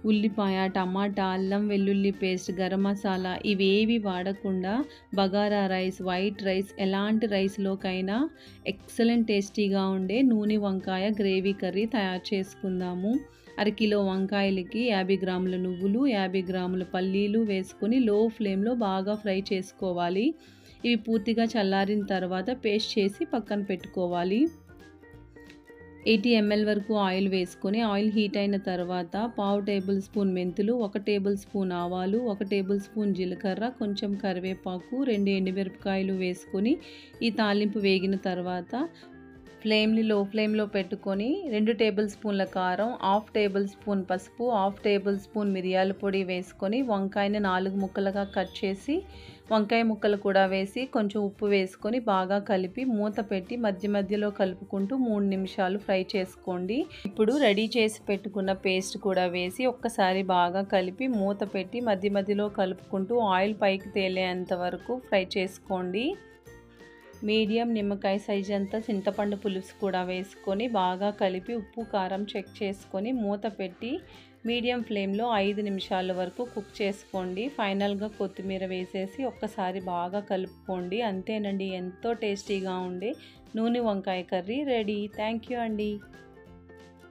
ఉల్లిపాయ, టమాటా, అల్లం వెల్లుల్లి పేస్ట్, గరం మసాలా ఇవేవి వాడకుండా బగారా రైస్, వైట్ రైస్ ఎలాంటి రైస్లోకైనా ఎక్సలెంట్ టేస్టీగా ఉండే నూనె వంకాయ గ్రేవీ కర్రీ తయారు చేసుకుందాము. అరకిలో వంకాయలకి 50 గ్రాముల నువ్వులు, 50 గ్రాముల పల్లీలు వేసుకొని లో ఫ్లేమ్లో బాగా ఫ్రై చేసుకోవాలి. ఇవి పూర్తిగా చల్లారిన తర్వాత పేస్ట్ చేసి పక్కన పెట్టుకోవాలి. 80 ml వరకు ఆయిల్ వేసుకొని ఆయిల్ హీట్ అయిన తర్వాత పావు టేబుల్ స్పూన్ మెంతులు, 1 టేబుల్ స్పూన్ ఆవాలు, 1 టేబుల్ స్పూన్ జీలకర్ర, కొంచెం కరివేపాకు, 2 ఎండుమిరపకాయలు వేసుకొని ఈ తాలింపు వేగిన తర్వాత ఫ్లేమ్ని లో ఫ్లేమ్లో పెట్టుకొని 2 టేబుల్ స్పూన్ల కారం, 1/2 టేబుల్ స్పూన్ పసుపు, 1/2 టేబుల్ స్పూన్ మిరియాల పొడి వేసుకొని వంకాయని 4 ముక్కలుగా కట్ చేసి వంకాయ ముక్కలు కూడా వేసి కొంచెం ఉప్పు వేసుకొని బాగా కలిపి మూత పెట్టి మధ్య మధ్యలో కలుపుకుంటూ 3 నిమిషాలు ఫ్రై చేసుకోండి. ఇప్పుడు రెడీ చేసి పెట్టుకున్న పేస్ట్ కూడా వేసి ఒక్కసారి బాగా కలిపి మూత పెట్టి మధ్య మధ్యలో కలుపుకుంటూ ఆయిల్ పైకి తేలేంత వరకు ఫ్రై చేసుకోండి. మీడియం నిమ్మకాయ సైజ్ అంతా చింతపండు పులుసు కూడా వేసుకొని బాగా కలిపి ఉప్పు కారం చెక్ చేసుకొని మూత పెట్టి మీడియం ఫ్లేమ్లో 5 నిమిషాల వరకు కుక్ చేసుకోండి. ఫైనల్గా కొత్తిమీర వేసేసి ఒక్కసారి బాగా కలుపుకోండి. అంతేనండి, ఎంతో టేస్టీగా ఉండే నూనె వంకాయ కర్రీ రెడీ. థ్యాంక్ యూ అండి.